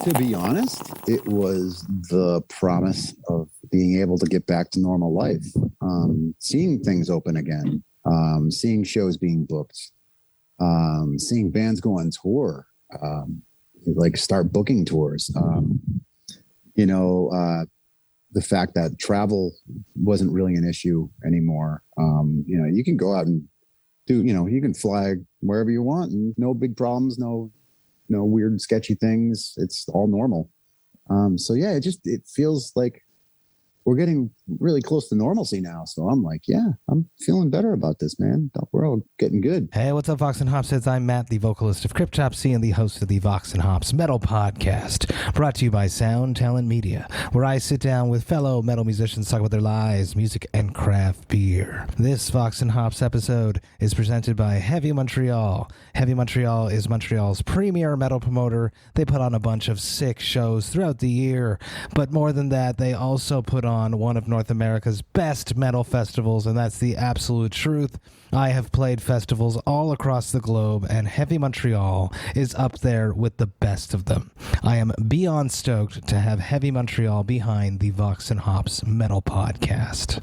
To be honest, it was the promise of being able to get back to normal life, seeing things open again, seeing shows being booked, seeing bands go on tour, like start booking tours. The fact that travel wasn't really an issue anymore. You can go out and you can fly wherever you want and no big problems, no weird, sketchy things. It's all normal. It feels like we're getting really close to normalcy now. So I'm like, yeah, I'm feeling better about this, man. We're all getting good. Hey, what's up, Vox and Hops heads? I'm Matt, the vocalist of Cryptopsy and the host of the Vox and Hops Metal Podcast, brought to you by Sound Talent Media, where I sit down with fellow metal musicians, talk about their lives, music, and craft beer. This Vox and Hops episode is presented by Heavy Montreal. Heavy Montreal is Montreal's premier metal promoter. They put on a bunch of sick shows throughout the year, but more than that, they also put on one of North America's best metal festivals, and that's the absolute truth. I have played festivals all across the globe, and Heavy Montreal is up there with the best of them. I am beyond stoked to have Heavy Montreal behind the Vox and Hops Metal Podcast.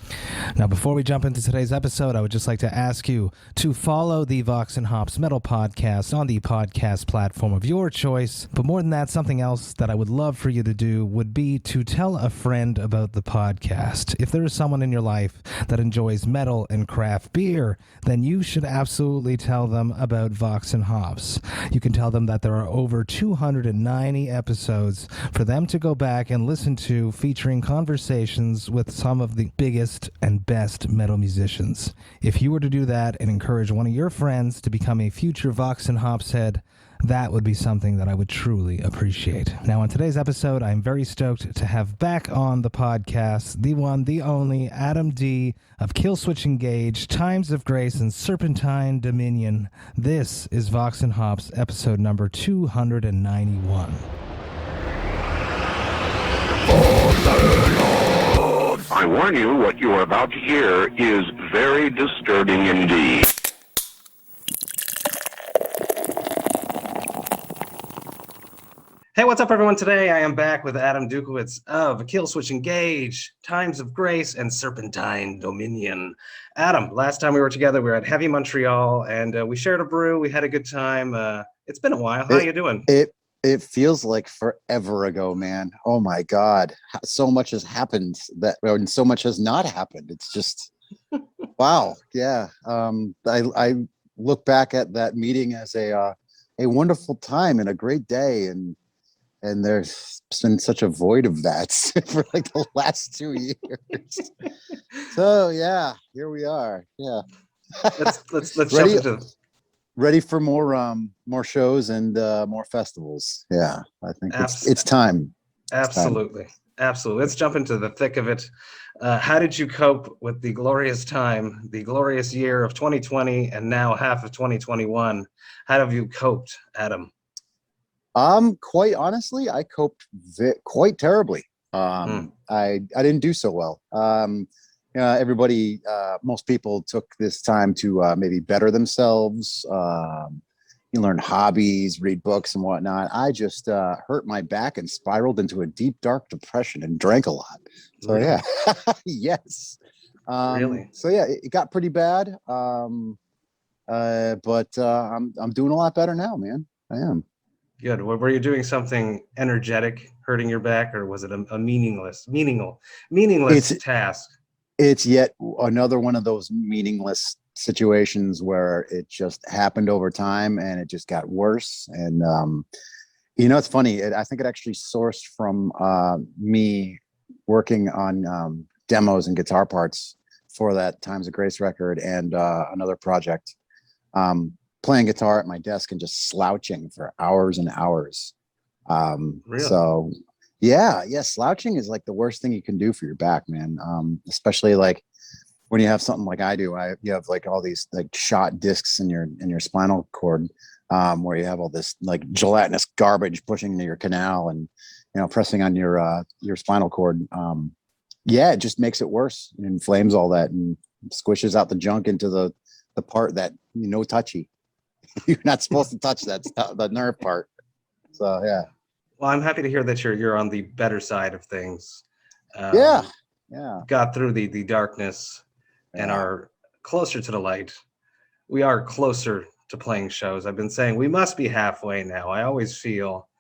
Now, before we jump into today's episode, I would just like to ask you to follow the Vox and Hops Metal Podcast on the podcast platform of your choice. But more than that, something else that I would love for you to do would be to tell a friend about the podcast. If there is someone in your life that enjoys metal and craft beer, then you should absolutely tell them about Vox and Hops. You can tell them that there are over 290 episodes for them to go back and listen to, featuring conversations with some of the biggest and best metal musicians. If you were to do that and encourage one of your friends to become a future Vox and Hops head, that would be something that I would truly appreciate. Now, on today's episode, I'm very stoked to have back on the podcast the one, the only Adam D of Killswitch Engage, Times of Grace, and Serpentine Dominion. This is Vox and Hops, episode number 291. I warn you, what you are about to hear is very disturbing indeed. Hey, what's up, everyone? Today I am back with Adam Dukowitz of Killswitch Engage, Times of Grace, and Serpentine Dominion. Adam, last time we were together, we were at Heavy Montreal, and we shared a brew. We had a good time. It's been a while. How are you doing? It feels like forever ago, man. Oh my God, so much has happened and so much has not happened. It's just wow. Yeah. I look back at that meeting as a wonderful time and a great day, and there's been such a void of that for like the last 2 years. So yeah, here we are. Yeah. Let's jump into ready for more shows and more festivals. Yeah, I think it's time. Absolutely. Let's jump into the thick of it. How did you cope with the glorious time, the glorious year of 2020, and now half of 2021? How have you coped, Adam? Quite honestly, I coped quite terribly. I didn't do so well. Everybody, most people took this time to maybe better themselves, learn hobbies, read books and whatnot. I just hurt my back and spiraled into a deep, dark depression and drank a lot. So yeah, yes. Really? So yeah, it got pretty bad. But I'm doing a lot better now, man. I am. Good. Were you doing something energetic, hurting your back, or was it a meaningless task? It's yet another one of those meaningless situations where it just happened over time and it just got worse. And it's funny. I think it actually sourced from me working on demos and guitar parts for that Times of Grace record and another project. Playing guitar at my desk and just slouching for hours and hours. Really? So yeah, slouching is like the worst thing you can do for your back, man. Especially like when you have something like I do. You have like all these like shot discs in your spinal cord, where you have all this like gelatinous garbage pushing into your canal and pressing on your spinal cord. It just makes it worse. It inflames all that and squishes out the junk into the part that touchy. You're not supposed to touch that stuff, the nerve part. So yeah. Well, I'm happy to hear that you're on the better side of things. Yeah, Um, yeah, got through the darkness and yeah. are closer to the light. We are closer to playing shows. I've been saying we must be halfway now. I always feel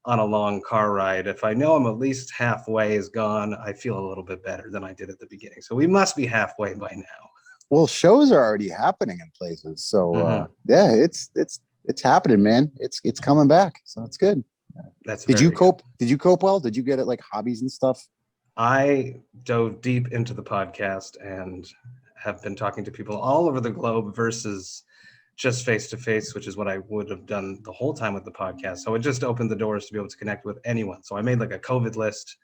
on a long car ride, if I know I'm at least halfway is gone, I feel a little bit better than I did at the beginning. So we must be halfway by now. Well, shows are already happening in places, so Mhm. yeah, it's happening, man. It's coming back, so it's good. That's Did you very good. cope? Did you cope well? Did you get it like hobbies and stuff? I dove deep into the podcast and have been talking to people all over the globe versus just face to face, which is what I would have done the whole time with the podcast. So it just opened the doors to be able to connect with anyone. So I made like a COVID list,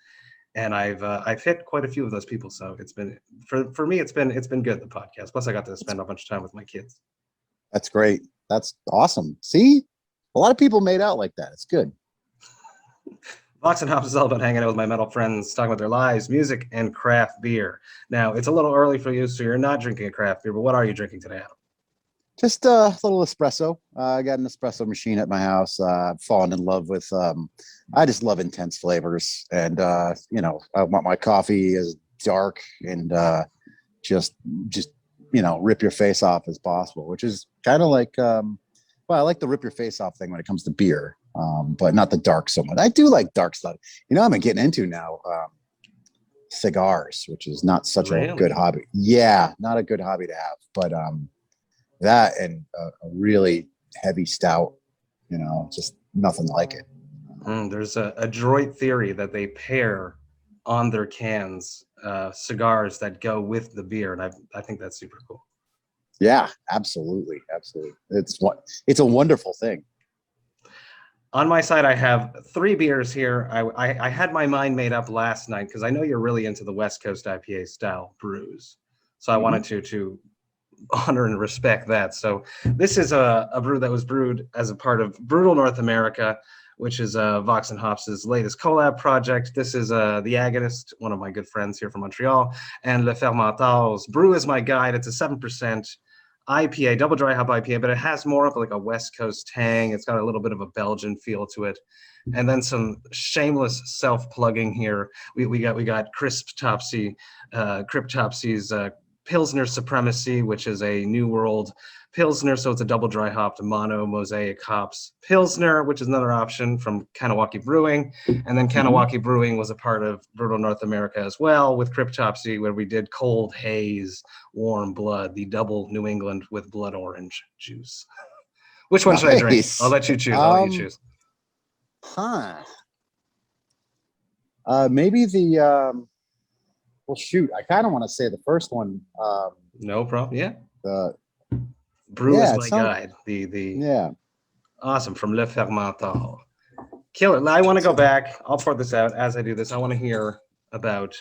and I've hit quite a few of those people. So it's been for me, it's been good, the podcast. Plus, I got to spend a bunch of time with my kids. That's great. That's awesome. See, a lot of people made out like that. It's good. Vox and Hops is all about hanging out with my metal friends, talking about their lives, music, and craft beer. Now, it's a little early for you, so you're not drinking a craft beer, but what are you drinking today, Adam? Just a little espresso. I got an espresso machine at my house. I've fallen in love with. I just love intense flavors, and I want my coffee as dark and just just rip your face off as possible, which is kind of like. Well, I like the rip your face off thing when it comes to beer, but not the dark so much. I do like dark stuff. I've been getting into now cigars, which is not such a Really? good hobby. Yeah, not a good hobby to have, but that and a really heavy stout, just nothing like it. There's a Droid theory that they pair on their cans cigars that go with the beer, and I think that's super cool. Yeah, absolutely, absolutely. It's a wonderful thing. On my side, I have 3 beers here. I had my mind made up last night because I know you're really into the West Coast IPA style brews. So I wanted to honor and respect that. So this is a brew that was brewed as a part of Brutal North America, which is Vox and Hops' latest collab project. This is The Agonist, one of my good friends here from Montreal, and Le Fermentor's Brew is My Guide. It's a 7% IPA, double dry hop IPA, but it has more of like a West Coast tang. It's got a little bit of a Belgian feel to it. And then some shameless self-plugging here. We got Cryptopsy's Pilsner Supremacy, which is a New World Pilsner. So it's a double dry hopped mono mosaic hops Pilsner, which is another option from Kanawaki Brewing. And then Kanawaki Brewing was a part of Brutal North America as well with Cryptopsy, where we did Cold Haze, Warm Blood, the double New England with blood orange juice. Which one should I drink? Nice. I'll let you choose. I'll let you choose. Maybe the well, shoot. I kind of want to say the first one. No problem. Yeah. The Brew Yeah, is it my sounds- guide. The yeah. Awesome, from Le Fermentor. Killer. I want to go back. I'll pour this out. As I do this, I want to hear about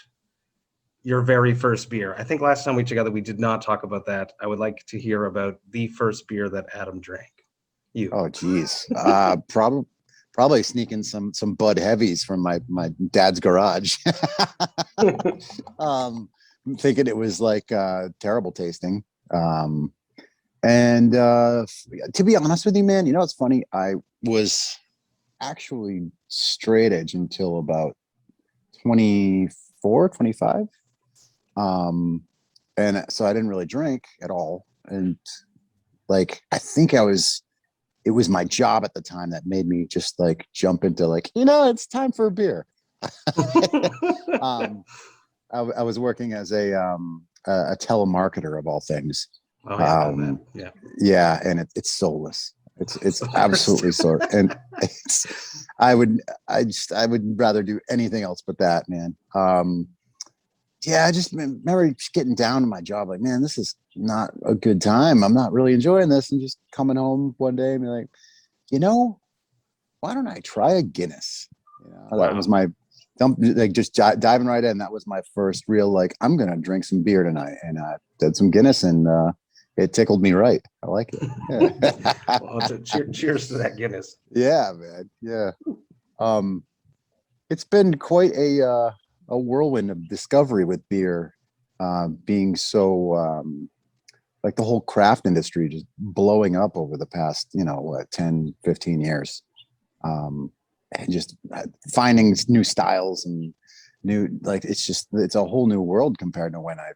your very first beer. I think last time we together, we did not talk about that. I would like to hear about the first beer that Adam drank. You. Oh, geez. Probably sneaking some Bud Heavies from my dad's garage. I'm thinking it was like terrible tasting. And to be honest with you, man, it's funny. I was actually straight edge until about 24, 25. And so I didn't really drink at all. And like, I think it was my job at the time that made me just like jump into like, it's time for a beer. I was working as a telemarketer of all things. Oh, yeah, yeah. Yeah, and it's soulless. It's absolutely sore, and I would rather do anything else but that, man. Yeah, I just remember just getting down to my job, like, man, this is not a good time. I'm not really enjoying this, and just coming home one day and be like, why don't I try a Guinness? That was my just diving right in. That was my first real like, I'm gonna drink some beer tonight, and I did some Guinness, and it tickled me right. I like it. Yeah. Well, cheers to that Guinness. Yeah, man. Yeah. It's been quite a whirlwind of discovery with beer, being so like the whole craft industry just blowing up over the past 10, 15 years. and just finding new styles and new, like, it's a whole new world compared to when I,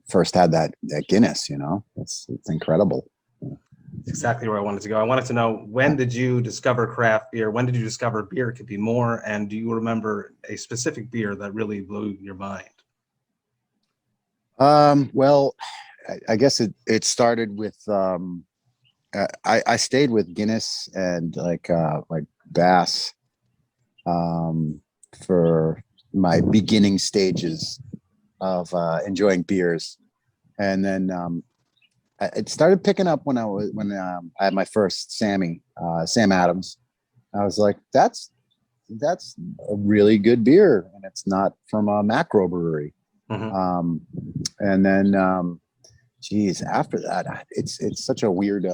first had that Guinness, it's incredible. Exactly where I wanted to go. I wanted to know, when did you discover craft beer? When did you discover beer could be more? And do you remember a specific beer that really blew your mind? Well, I guess it started with, I stayed with Guinness and like Bass, for my beginning stages of enjoying beers, and then it started picking up when I had my first Sam Adams. I was like, that's a really good beer, and it's not from a macro brewery. Mm-hmm. And then, geez, after that, it's such a weird.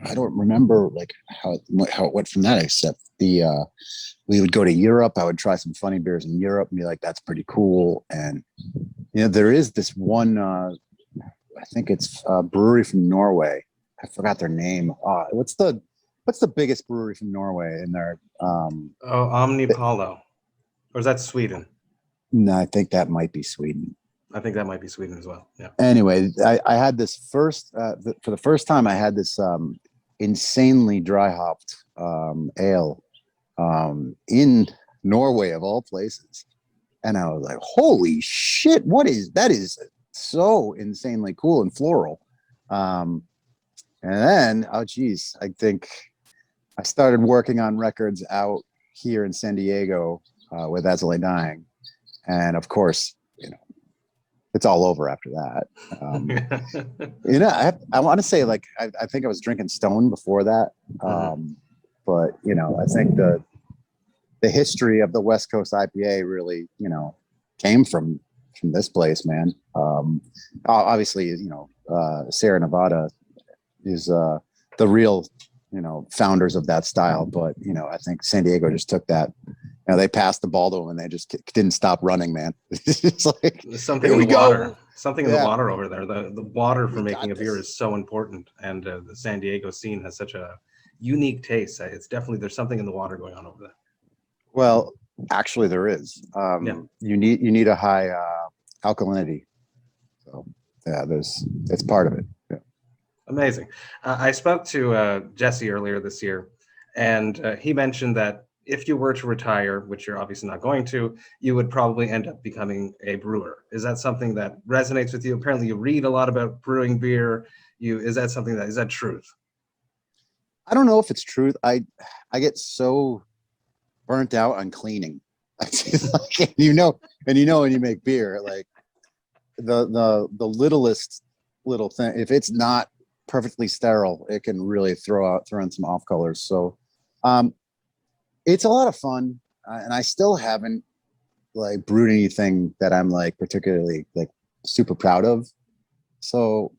I don't remember like how it went from that, except we would go to Europe. I would try some funny beers in Europe and be like, that's pretty cool. And there is this one. I think it's a brewery from Norway. I forgot their name. What's the biggest brewery from Norway in there? Omnipollo. Or is that Sweden? No, I think that might be Sweden. I think that might be Sweden as well. Yeah. Anyway, I had this for the first time, I had this insanely dry hopped ale in Norway of all places. And I was like, holy shit, that is so insanely cool and floral. And then, oh geez, I think I started working on records out here in San Diego with As I Lay Dying. And of course, it's all over after that. I want to say, like, I think I was drinking Stone before that. But, I think the history of the West Coast IPA really, came from this place, man. Obviously, Sierra Nevada is the real, founders of that style. But, I think San Diego just took that. They passed the ball to them and they just didn't stop running, man. It's like, there's something in the water. Something in the water over there. The water for making a beer is so important. And the San Diego scene has such a unique taste. It's definitely, there's something in the water going on over there. Well, actually there is. You need a high alkalinity. So yeah, it's part of it. Yeah. Amazing. I spoke to Jesse earlier this year, and he mentioned that if you were to retire, which you're obviously not going to, you would probably end up becoming a brewer. Is that something that resonates with you? Apparently you read a lot about brewing beer. Is that truth? I don't know if it's truth. I get so burnt out on cleaning. Like, when you make beer, like the littlest little thing, if it's not perfectly sterile, it can really throw in some off colors. So, it's a lot of fun, and I still haven't like brewed anything that I'm like particularly like super proud of. So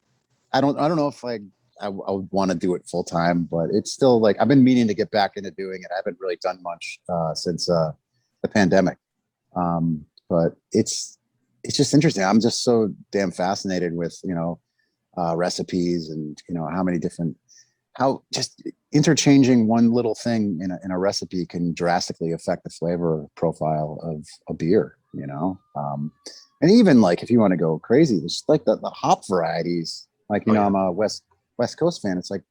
I don't know if I would want to do it full time, but it's still like I've been meaning to get back into doing it. I haven't really done much since the pandemic, but it's just interesting. I'm just so damn fascinated with recipes and how just interchanging one little thing in a recipe can drastically affect the flavor profile of a beer, and even like if you want to go crazy, it's like the hop varieties. Like I'm a West Coast fan. It's like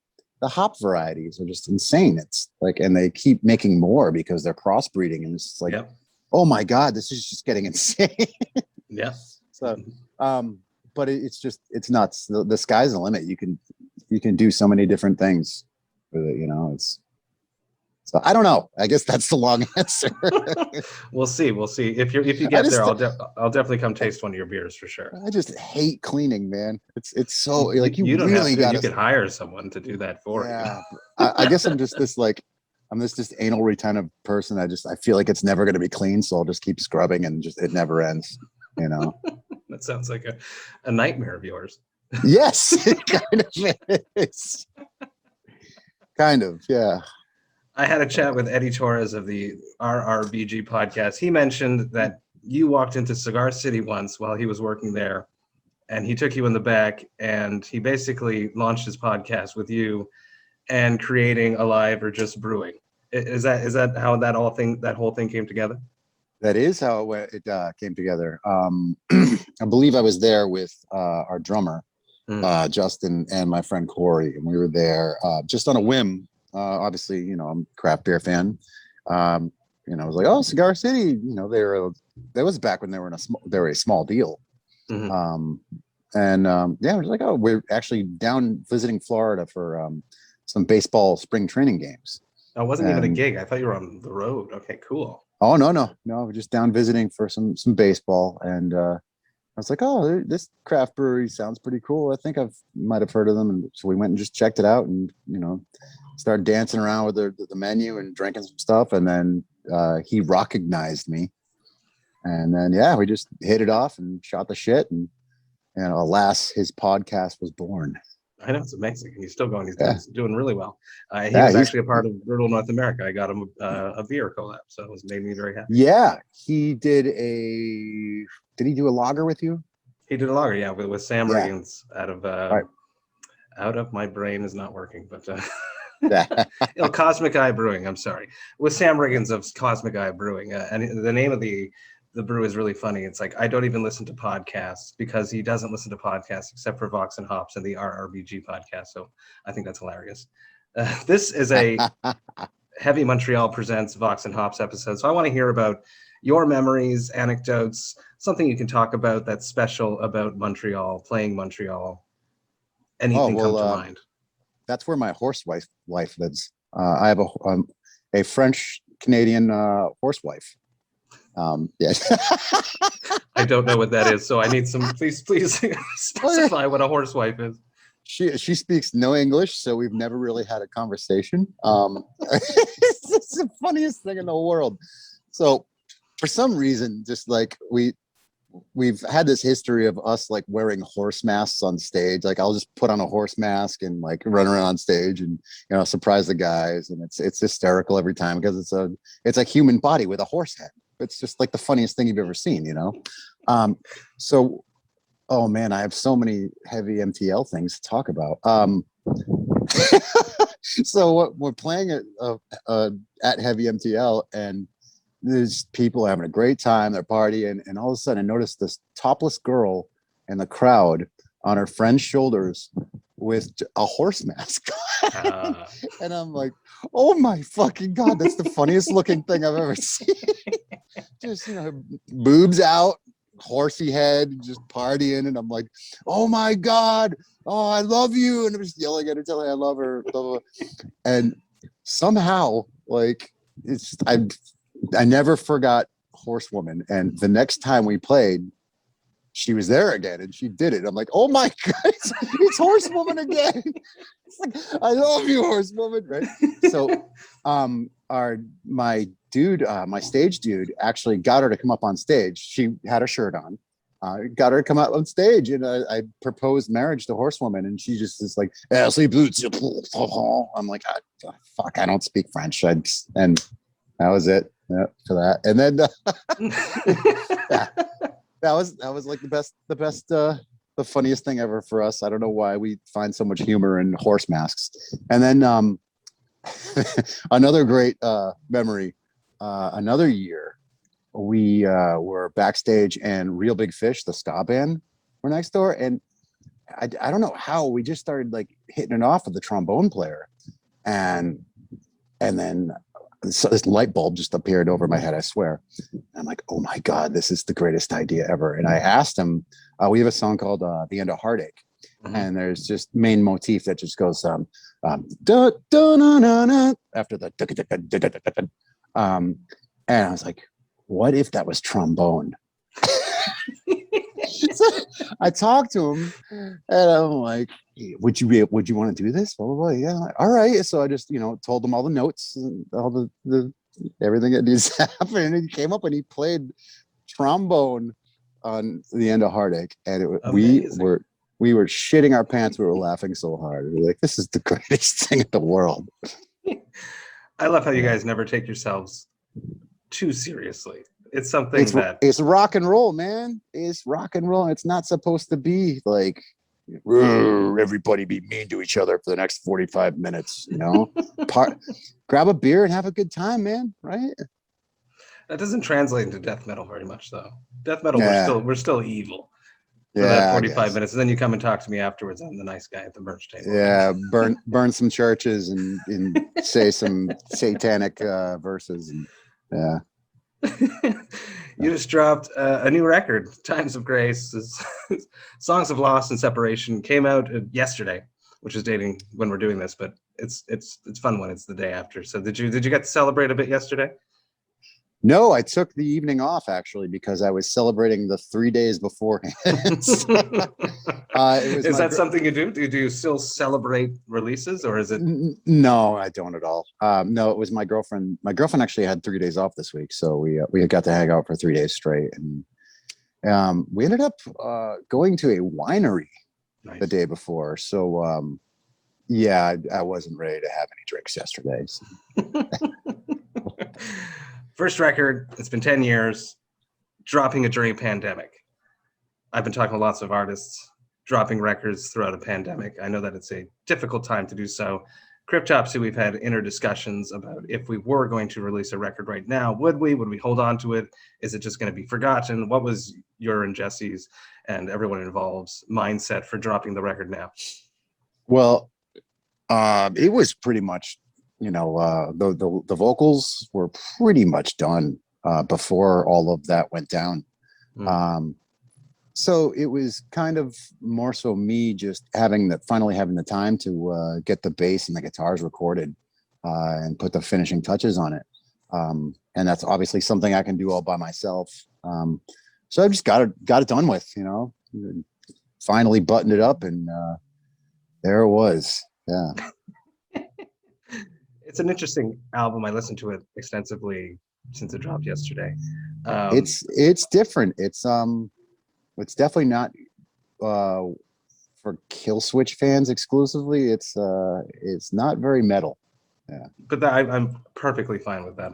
the hop varieties are just insane. It's like, and they keep making more because they're crossbreeding, and it's like, oh my god, this is just getting insane. Yeah. So, but it's nuts. The sky's the limit. You can do so many different things with it, so I don't know. I guess that's the long answer. We'll see. If you get there, I'll definitely come taste one of your beers for sure. I just hate cleaning, man. It's so like you don't really have to. You could hire someone to do that for you. I guess I'm just this anal retentive person. I feel like it's never going to be clean, so I'll just keep scrubbing and it never ends. That sounds like a nightmare of yours. Yes, it kind of is. Kind of, yeah. I had a chat with Eddie Torres of the RRBG podcast. He mentioned that you walked into Cigar City once while he was working there, and he took you in the back, and he basically launched his podcast with you and creating Alive or Just Brewing. Is that how that whole thing came together? That is how it came together. I believe I was there with our drummer, Justin, and my friend Corey, and we were there just on a whim. Obviously, you know, I'm a craft beer fan. You know, I was like, oh, Cigar City. You know, that was back when they were they were a small deal. Yeah, we're like, oh, we're actually down visiting Florida for some baseball spring training games. Oh, it wasn't even a gig. I thought you were on the road. Okay, cool. Oh, no, we're just down visiting for some baseball, and I was like, oh, this craft brewery sounds pretty cool. I think might have heard of them, and so we went and just checked it out, and you know, started dancing around with the menu and drinking some stuff, and then he recognized me, and then yeah, we just hit it off and shot the shit, and alas, his podcast was born. I know, it's amazing. He's still going. He's doing really well. He was actually a part of Brutal North America. I got him a beer collab, so it made me very happy. Yeah, he did Did he do a lager with you? He did a lager, yeah, with Sam Riggins out of my brain is not working, but Cosmic Eye Brewing. I'm sorry, with Sam Riggins of Cosmic Eye Brewing, and the name of the brew is really funny. It's like, I don't even listen to podcasts because he doesn't listen to podcasts except for Vox and Hops and the RRBG podcast. So I think that's hilarious. This is a Heavy Montreal Presents Vox and Hops episode. So I want to hear about your memories, anecdotes, something you can talk about that's special about Montreal, playing Montreal. Anything come to mind? That's where my horsewife lives. I have a French Canadian horsewife. Yes. I don't know what that is, so I need some. Please specify what a horsewife is. She speaks no English, so we've never really had a conversation. It's the funniest thing in the world. So, for some reason, just like we've had this history of us like wearing horse masks on stage. Like I'll just put on a horse mask and like run around on stage and surprise the guys, and it's hysterical every time because it's a human body with a horse head. It's just like the funniest thing you've ever seen, So, oh man, I have so many heavy MTL things to talk about. So we're playing at Heavy MTL, and there's people having a great time, they're partying, and all of a sudden I noticed this topless girl in the crowd on her friend's shoulders with a horse mask. And I'm like, oh my fucking God, that's the funniest looking thing I've ever seen. Just, boobs out, horsey head, just partying. And I'm like, oh my God, oh, I love you. And I'm just yelling at her, telling her I love her. Blah, blah, blah. And somehow, like, I never forgot Horsewoman. And the next time we played, she was there again and she did it. I'm like, oh my God, it's Horsewoman again. It's like, I love you, Horsewoman, right? So my stage dude actually got her to come up on stage. She had a shirt on. Got her to come out on stage, and I proposed marriage to Horsewoman, and she just is like, I'm like, fuck, I don't speak French. And that was it for that. And then that was like the funniest thing ever for us. I don't know why we find so much humor in horse masks. And then another great memory. Another year, we were backstage, and Real Big Fish, the ska band, were next door, and I don't know how we just started like hitting it off with the trombone player, and then so this light bulb just appeared over my head. I swear. And I'm like, oh my God, this is the greatest idea ever. And I asked him. We have a song called "The End of Heartache," and there's just main motif that just goes da, da, na, na, na, after the da, da, da, da, da, da, da. And I was like, what if that was trombone? So I talked to him, and I'm like, would you want to do this? Blah, blah, blah. Yeah. Like, all right. So I just, told him all the notes and all the everything that needs to happen. And he came up and he played trombone on The End of Heartache. And we were shitting our pants. We were laughing so hard. We were like, this is the greatest thing in the world. I love how you guys never take yourselves too seriously. It's something it's rock and roll, man. It's rock and roll. It's not supposed to be like, everybody be mean to each other for the next 45 minutes, grab a beer and have a good time, man. Right. That doesn't translate into death metal very much, though. Death metal, Yeah. we're still evil for Yeah, that I 45 guess. minutes, and then you come and talk to me afterwards. I'm the nice guy at the merch table. Yeah, burn some churches and say some satanic verses. And, yeah. You just dropped a new record, Times of Grace. Songs of Loss and Separation came out yesterday, which is dating when we're doing this, but it's fun when it's the day after. So did you get to celebrate a bit yesterday? No, I took the evening off actually because I was celebrating the 3 days beforehand. Is that something you do? Do you still celebrate releases, or is it? No, I don't at all. No, it was my girlfriend. My girlfriend actually had 3 days off this week, so we got to hang out for 3 days straight, and we ended up going to a winery the day before. So yeah, I wasn't ready to have any drinks yesterday. So. First record, it's been 10 years, dropping it during a pandemic. I've been talking to lots of artists dropping records throughout a pandemic. I know that it's a difficult time to do so. Cryptopsy, we've had inner discussions about if we were going to release a record right now, would we hold on to it? Is it just going to be forgotten? What was your and Jesse's and everyone involved's mindset for dropping the record now? Well, it was pretty much, the vocals were pretty much done before all of that went down. So it was kind of more so me just finally having the time to get the bass and the guitars recorded and put the finishing touches on it. And that's obviously something I can do all by myself. So I just got it done with, finally buttoned it up, and there it was. Yeah. It's an interesting album. I listened to it extensively since it dropped yesterday. It's different. It's definitely not for Killswitch fans exclusively. It's not very metal. Yeah. But I'm perfectly fine with that.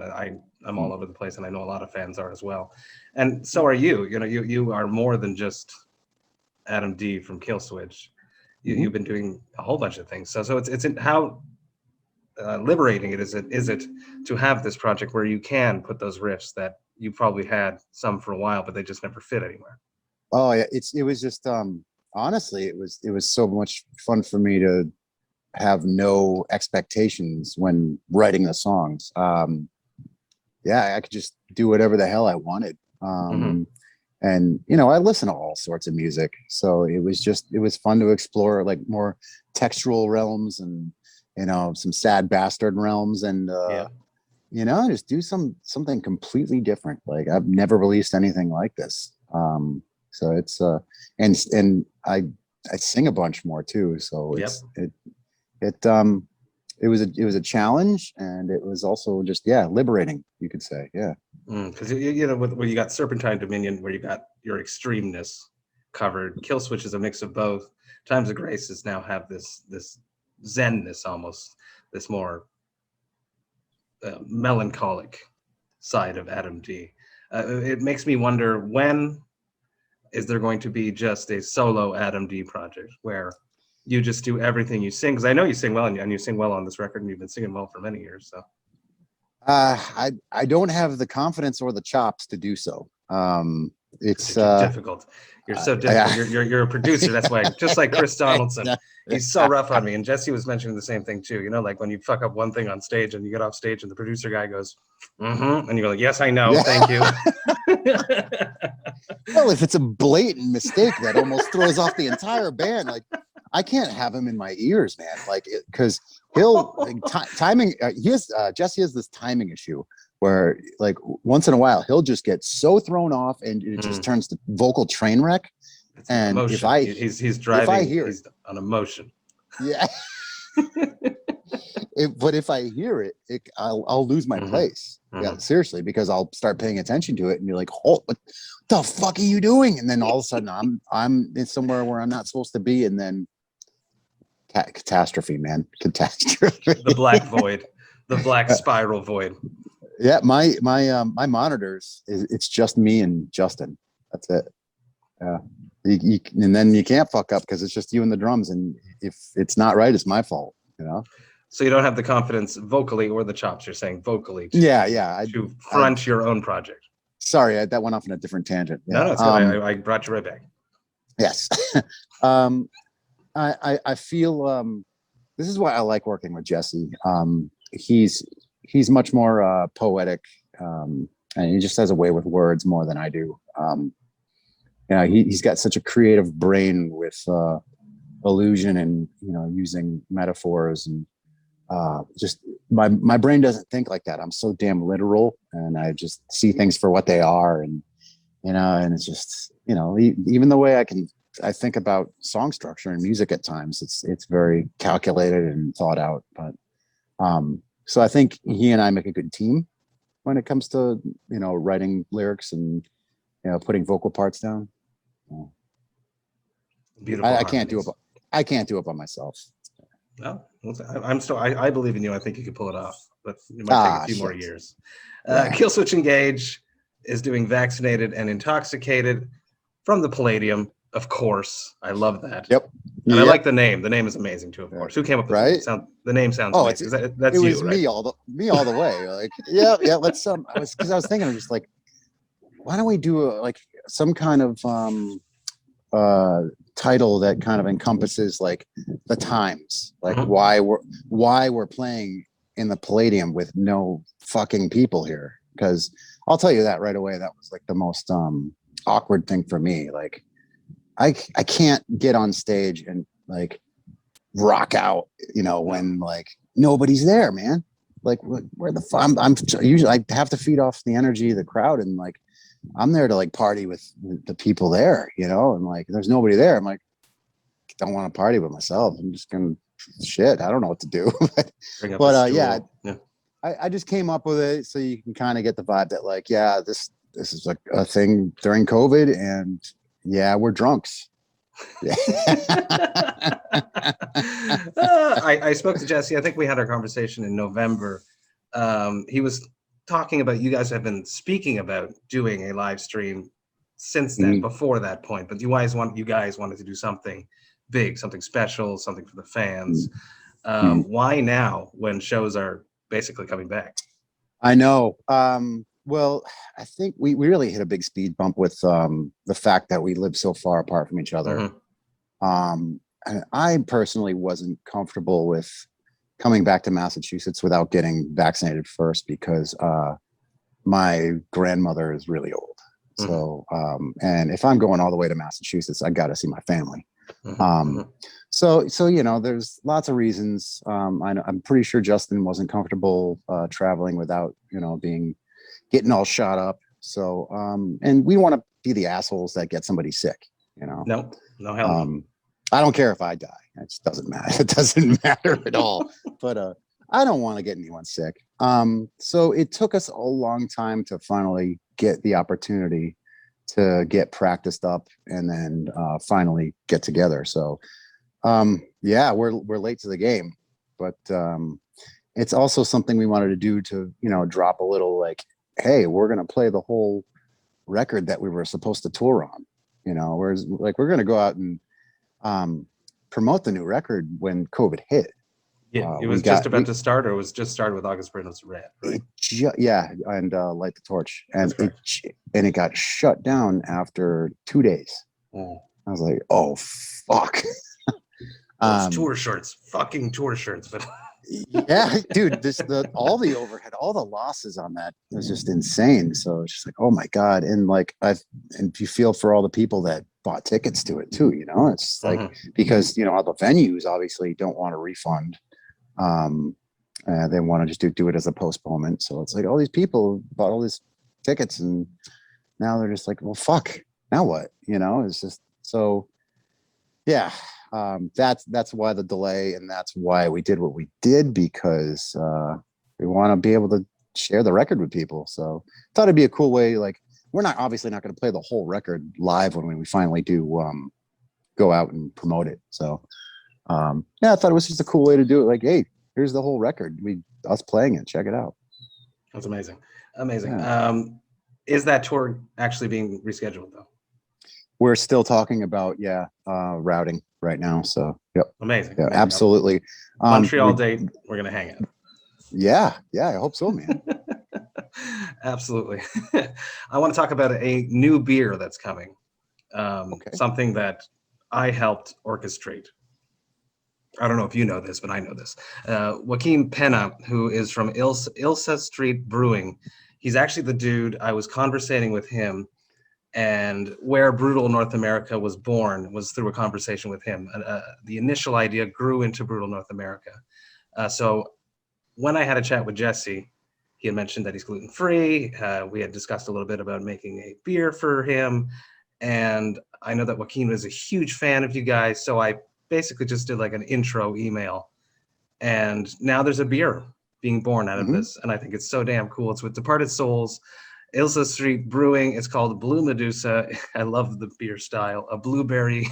I'm all over the place, and I know a lot of fans are as well. And so are you. You are more than just Adam D from Killswitch. You've been doing a whole bunch of things. So it's how liberating is it to have this project where you can put those riffs that you probably had some for a while, but they just never fit anywhere. Oh yeah, it was just honestly, it was so much fun for me to have no expectations when writing the songs. Yeah, I could just do whatever the hell I wanted. And I listen to all sorts of music, so it was fun to explore like more textual realms and some sad bastard realms, and just do something completely different. Like I've never released anything like this. So it's and I sing a bunch more too. So it was a challenge, and it was also just liberating, you could say. Yeah. Because where you got Serpentine Dominion, where you got your extremeness covered. Killswitch is a mix of both. Times of Grace is now have this zenness, almost this more melancholic side of Adam D. It makes me wonder, when is there going to be just a solo Adam D project where you just do everything you sing? Because I know you sing well, and you sing well on this record, and you've been singing well for many years. So I don't have the confidence or the chops to do so. It's difficult. You're so difficult. You're a producer. That's why, just like Chris Donaldson, he's so rough on me. And Jesse was mentioning the same thing too. Like when you fuck up one thing on stage and you get off stage and the producer guy goes, and you're like, yes, I know. Thank you. Well, if it's a blatant mistake that almost throws off the entire band, like I can't have him in my ears, man. Like, because he'll timing. Jesse has this timing issue where, like, once in a while he'll just get so thrown off, and it just turns to vocal train wreck. It's and emotion. He's driving. He's on emotion. Yeah. But if I hear it, I'll lose my place. Yeah, seriously, because I'll start paying attention to it and be like, "Oh, what the fuck are you doing?" And then all of a sudden, I'm in somewhere where I'm not supposed to be, and then catastrophe, man, catastrophe. The black void, the black spiral void. Yeah, my monitors, it's just me and Justin. That's it. Yeah. And then you can't fuck up because it's just you and the drums, and if it's not right, it's my fault, you know. So you don't have the confidence vocally or the chops. You're saying vocally. Yeah. To front your own project. Sorry, that went off on a different tangent. No, it's good. I brought you right back. Yes. I feel this is why I like working with Jesse. He's much more poetic, and he just has a way with words more than I do. He's got such a creative brain with illusion and using metaphors, and just my brain doesn't think like that. I'm so damn literal, and I just see things for what they are, and and it's just even the way I think about song structure and music at times, it's very calculated and thought out. But so I think he and I make a good team when it comes to writing lyrics and putting vocal parts down. Beautiful. I can't do it. I can't do it by myself. No, I believe in you. I think you can pull it off, but it might take a few more years. Killswitch Engage is doing Vaccinated and Intoxicated from the Palladium, of course. I love that. Yep. And I like the name. The name is amazing too, of course. Who came up with it? The name sounds amazing. That's you, right? me all the way. Like, yeah. Let's because I was thinking of just like, why don't we do some kind of title that kind of encompasses like the times, like why we're playing in the Palladium with no fucking people here. Because I'll tell you that right away, that was like the most awkward thing for me. Like I can't get on stage and like rock out, when like nobody's there, man. Like where the fuck? I'm usually, I have to feed off the energy of the crowd, and like I'm there to like party with the people there, and like there's nobody there. I'm like, don't want to party with myself. I'm just gonna shit. I don't know what to do. but yeah, I just came up with it so you can kind of get the vibe that like, yeah, this is like a thing during COVID, and yeah, we're drunks. Yeah. I spoke to Jesse. I think we had our conversation in November. He was talking about, you guys have been speaking about doing a live stream since then, before that point, but you guys wanted to do something big, something special, something for the fans. Why now when shows are basically coming back? I know. Well, I think we really hit a big speed bump with the fact that we live so far apart from each other. And I personally wasn't comfortable with coming back to Massachusetts without getting vaccinated first, because my grandmother is really old. So, and if I'm going all the way to Massachusetts, I got to see my family. So there's lots of reasons. I'm pretty sure Justin wasn't comfortable traveling without, getting all shot up. So, and we want to be the assholes that get somebody sick, No hell. I don't care if I die. It just doesn't matter. It doesn't matter at all. But I don't want to get anyone sick. So it took us a long time to finally get the opportunity to get practiced up and then finally get together. So yeah, we're late to the game, but it's also something we wanted to do to, drop a little like, hey, we're going to play the whole record that we were supposed to tour on, whereas like we're going to go out and promote the new record when COVID hit. Yeah, it was just about to start, or it was just started with August Burns Red, right? Yeah, and Light the Torch, and it got shut down after 2 days. I was like, oh fuck. Those tour shirts, fucking tour shirts, but yeah, dude, all the overhead, all the losses on that was just insane. So it's just like, oh my god, and like and you feel for all the people that bought tickets to it too. It's like because all the venues obviously don't want a refund. They want to just do it as a postponement. So it's like all these people bought all these tickets, and now they're just like, well, fuck, now what? It's just so. Yeah, that's why the delay, and that's why we did what we did, because we want to be able to share the record with people. So thought it'd be a cool way. Like, we're obviously not going to play the whole record live when we finally do go out and promote it. So yeah, I thought it was just a cool way to do it. Like, hey, here's the whole record. Us playing it. Check it out. That's amazing. Yeah. Is that tour actually being rescheduled though? we're still talking about routing right now. So yep, Amazing. yeah, Amazing. absolutely. Montreal we- date. We're gonna hang out. Yeah, I hope so, man. Absolutely. I want to talk about a new beer that's coming. Okay. Something that I helped orchestrate. I don't know if you know this, but I know this. Joaquin Pena, who is from Ilsa Street Brewing, he's actually the dude. I was conversating with him, and where Brutal North America was born was through a conversation with him. The initial idea grew into Brutal North America. So when I had a chat with Jesse, he had mentioned that he's gluten-free. We had discussed a little bit about making a beer for him. And I know that Joaquin was a huge fan of you guys. So I basically just did like an intro email. And now there's a beer being born out of this. And I think it's so damn cool. It's with Departed Souls, Ilsa Street Brewing. It's called Blue Medusa. I love the beer style. A blueberry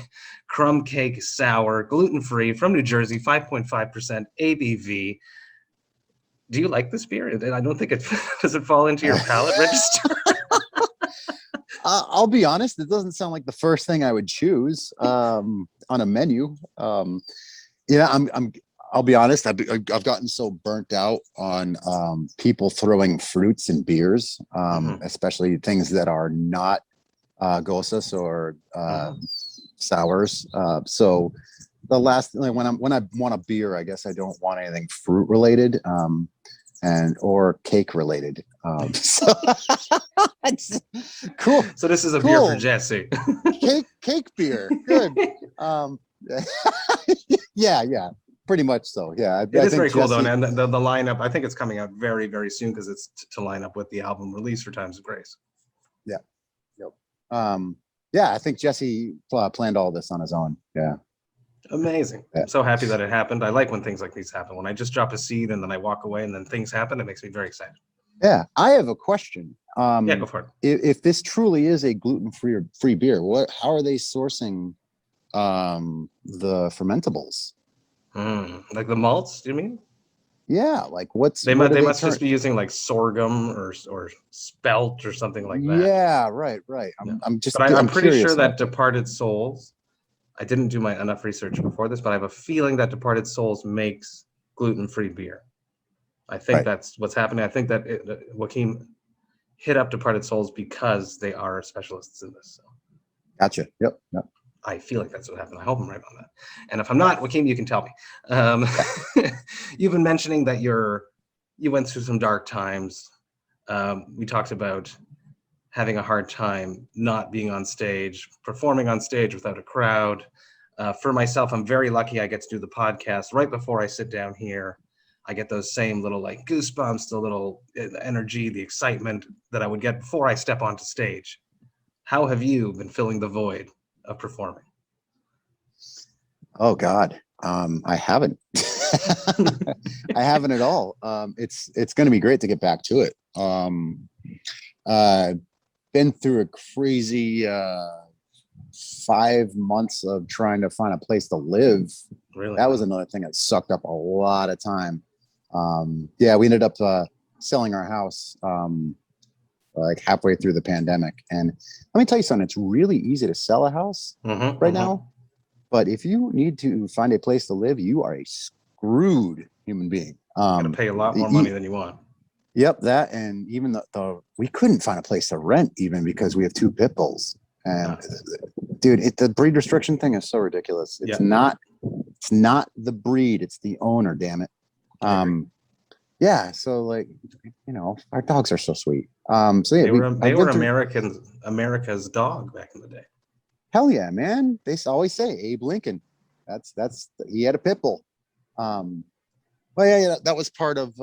crumb cake sour, gluten-free from New Jersey, 5.5% ABV. Do you like this beer? I don't think it does it fall into your palate register. I'll be honest, it doesn't sound like the first thing I would choose on a menu. I'll be honest, I've gotten so burnt out on people throwing fruits in beers, especially things that are not gosas or sours. So the last, like, when I want a beer, I guess I don't want anything fruit related or cake related. So it's cool. So this is a beer for Jesse. cake beer. Good. Yeah. Pretty much so. Yeah. It is very cool though. And the lineup, I think it's coming out very, very soon because it's to line up with the album release for Times of Grace. Yeah. Yep. I think Jesse planned all this on his own. Yeah. Amazing. Yeah. I'm so happy that it happened. I like when things like these happen. When I just drop a seed and then I walk away and then things happen, it makes me very excited. Yeah. I have a question. Yeah, go for it. If this truly is a gluten-free beer, how are they sourcing the fermentables? Like the malts, do you mean? Yeah, like they must just be using like sorghum or spelt or something like that. Yeah, right. I'm pretty sure that Departed Souls, I didn't do enough research before this, but I have a feeling that Departed Souls makes gluten-free beer. I think that's what's happening. I think that Joaquin hit up Departed Souls because they are specialists in this. So. Gotcha. Yep. I feel like that's what happened. I hope I'm right on that. And if I'm not, Joaquin, you can tell me. You've been mentioning that you went through some dark times. We talked about having a hard time not being on stage, performing on stage without a crowd. For myself, I'm very lucky I get to do the podcast right before I sit down here. I get those same little like goosebumps, the little energy, the excitement that I would get before I step onto stage. How have you been filling the void of performing? Oh God, I haven't. I haven't at all. It's going to be great to get back to it. Been through a crazy 5 months of trying to find a place to live. Really? That was another thing that sucked up a lot of time. We ended up selling our house like halfway through the pandemic. And let me tell you something, it's really easy to sell a house right now. But if you need to find a place to live, you are a screwed human being. Gotta pay a lot more money than you want. Yep, that, and even we couldn't find a place to rent even because we have 2 pit bulls. And dude, the breed restriction thing is so ridiculous. It's not the breed, it's the owner, damn it. So like, our dogs are so sweet. They were America's dog back in the day. Hell yeah, man. They always say Abe Lincoln. He had a pit bull. That was part of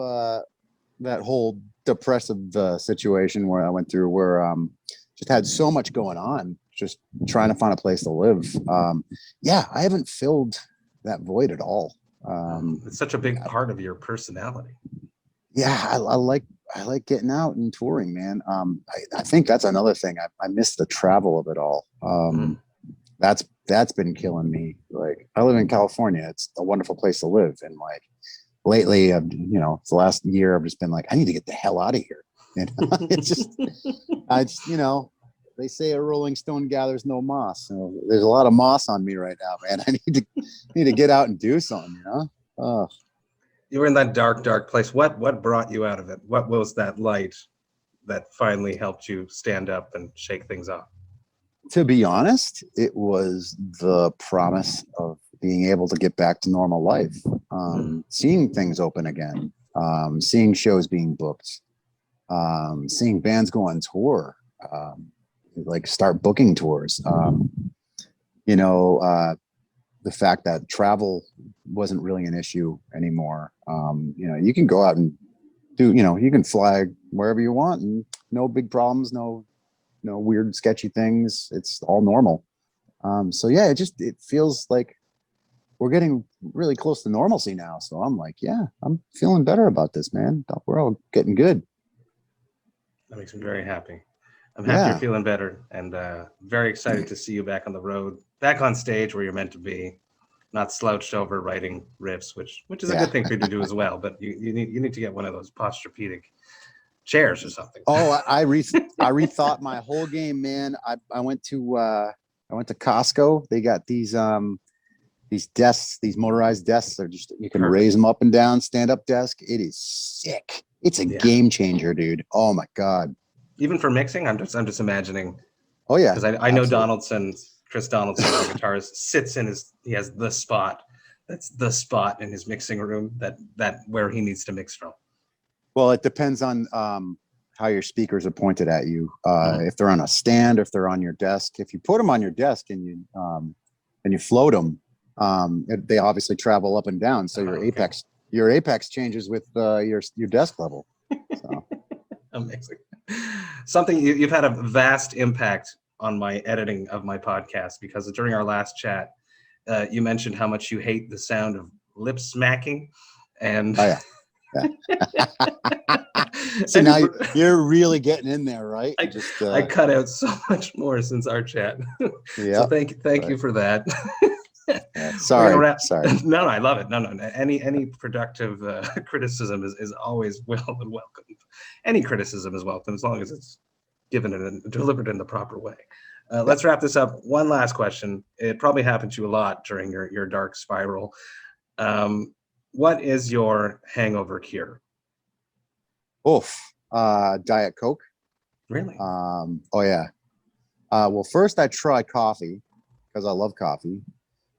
that whole depressive situation where I went through, where just had so much going on, just trying to find a place to live. I haven't filled that void at all. It's such a big part of your personality. I like getting out and touring, man. I think that's another thing. I miss the travel of it all. That's been killing me. Like, I live in California. It's a wonderful place to live. And like lately, the last year, I've just been like, I need to get the hell out of here. It's just, They say a rolling stone gathers no moss. So there's a lot of moss on me right now, man. I need to get out and do something, you know? Oh. You were in that dark place. What brought you out of it? What was that light that finally helped you stand up and shake things off? To be honest, it was the promise of being able to get back to normal life, seeing things open again, seeing shows being booked, seeing bands go on tour, like start booking tours. The fact that travel wasn't really an issue anymore. You can go out and do, you can fly wherever you want and no big problems, no weird, sketchy things. It's all normal. It feels like we're getting really close to normalcy now. So I'm like, yeah, I'm feeling better about this, man. We're all getting good. That makes me very happy. I'm happy you're feeling better, and very excited to see you back on the road, back on stage where you're meant to be, not slouched over writing riffs, which is a good thing for you to do as well. But you need to get one of those Posturepedic chairs or something. Oh, I rethought my whole game, man. I went to Costco. They got these desks, these motorized desks. They're just, you can raise them up and down, stand up desk. It is sick. It's a game changer, dude. Oh my God. Even for mixing, I'm just imagining. Oh yeah. Because I know Chris Donaldson, the guitarist, sits in he has the spot. That's the spot in his mixing room that where he needs to mix from. Well, it depends on how your speakers are pointed at you. If they're on a stand, if they're on your desk. If you put them on your desk and you float them, they obviously travel up and down. So your apex changes with your desk level. So. Amazing. Something you've had a vast impact on my editing of my podcast, because during our last chat, you mentioned how much you hate the sound of lip smacking, and So now you're really getting in there, right? I cut out so much more since our chat. Yeah. So thank you for that. Sorry. No, I love it. No. Any productive criticism is always welcome. Any criticism is welcome as long as it's given and delivered in the proper way. Let's wrap this up. One last question. It probably happened to you a lot during your dark spiral. What is your hangover cure? Diet Coke. Really? Oh yeah. Well, first I try coffee because I love coffee.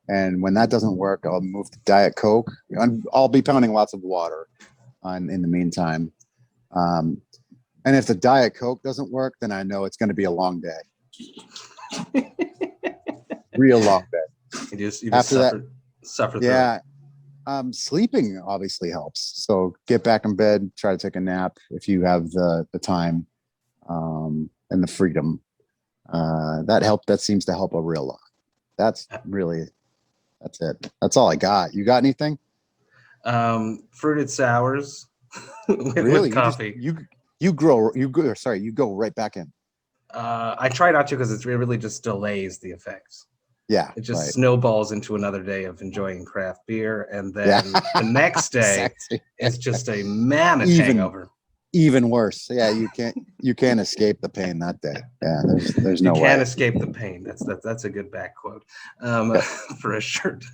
And when that doesn't work, I'll move to Diet Coke. I'll be pounding lots of water in the meantime. And if the Diet Coke doesn't work, then I know it's going to be a long day. Real long day. You just After suffer. Yeah. Sleeping obviously helps. So get back in bed, try to take a nap if you have the time and the freedom. That seems to help a real lot. That's it. That's all I got. You got anything? Fruited sours with coffee. You go right back in. I try not to, because it really just delays the effects. Yeah. It just snowballs into another day of enjoying craft beer, and then the next day is just a mammoth hangover. Even worse. Yeah, you can't escape the pain that day. Yeah, there's no way. You can't escape the pain. That's a good back quote for a shirt.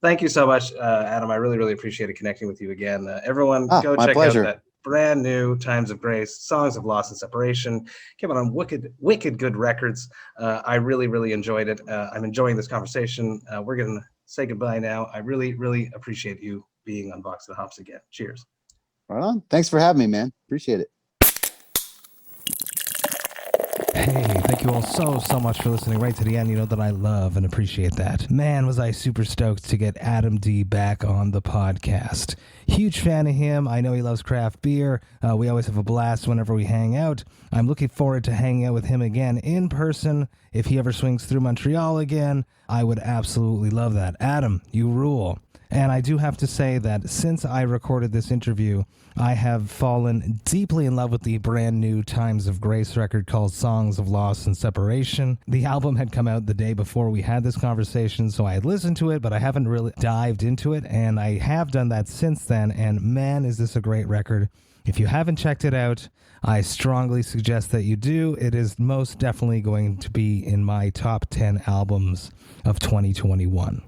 Thank you so much, Adam. I really, really appreciated connecting with you again. Everyone, go check out that brand new Times of Grace, Songs of Loss and Separation. Came out on Wicked Good Records. I really, really enjoyed it. I'm enjoying this conversation. We're going to say goodbye now. I really, really appreciate you being on Vox and Hops again. Cheers. Right on. Thanks for having me, man. Appreciate it. Hey, thank you all so much for listening right to the end. You know that I love and appreciate that. Man, was I super stoked to get Adam D back on the podcast. Huge fan of him. I know he loves craft beer. We always have a blast whenever we hang out. I'm looking forward to hanging out with him again in person. If he ever swings through Montreal again, I would absolutely love that. Adam, you rule. And I do have to say that since I recorded this interview, I have fallen deeply in love with the brand new Times of Grace record called Songs of Loss and Separation. The album had come out the day before we had this conversation, so I had listened to it, but I haven't really dived into it, and I have done that since then, and man, is this a great record. If you haven't checked it out, I strongly suggest that you do. It is most definitely going to be in my top 10 albums of 2021.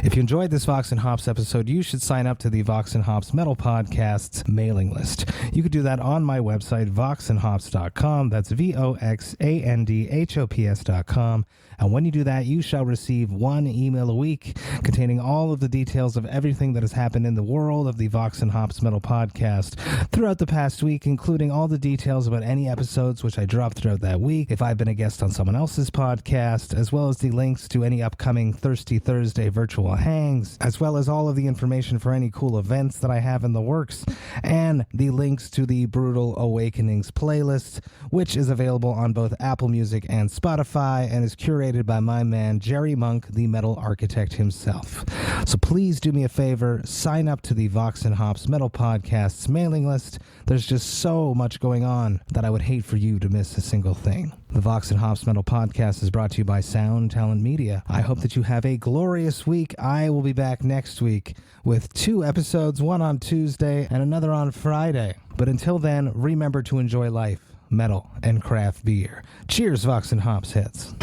If you enjoyed this Vox and Hops episode, you should sign up to the Vox and Hops Metal Podcast's mailing list. You could do that on my website, voxandhops.com. That's VOXANDHOPS.com. And when you do that, you shall receive one email a week containing all of the details of everything that has happened in the world of the Vox and Hops Metal Podcast throughout the past week, including all the details about any episodes which I dropped throughout that week, if I've been a guest on someone else's podcast, as well as the links to any upcoming Thirsty Thursday virtual hangs, as well as all of the information for any cool events that I have in the works, and the links to the Brutal Awakenings playlist, which is available on both Apple Music and Spotify and is curated by my man Jerry Monk, the metal architect himself. So please do me a favor, sign up to the Vox and Hops Metal Podcast's mailing list. There's just so much going on that I would hate for you to miss a single thing. The Vox and Hops Metal Podcast is brought to you by Sound Talent Media. I hope that you have a glorious week. I will be back next week with 2 episodes, one on Tuesday and another on Friday. But until then, remember to enjoy life, metal, and craft beer. Cheers, Vox and Hops heads.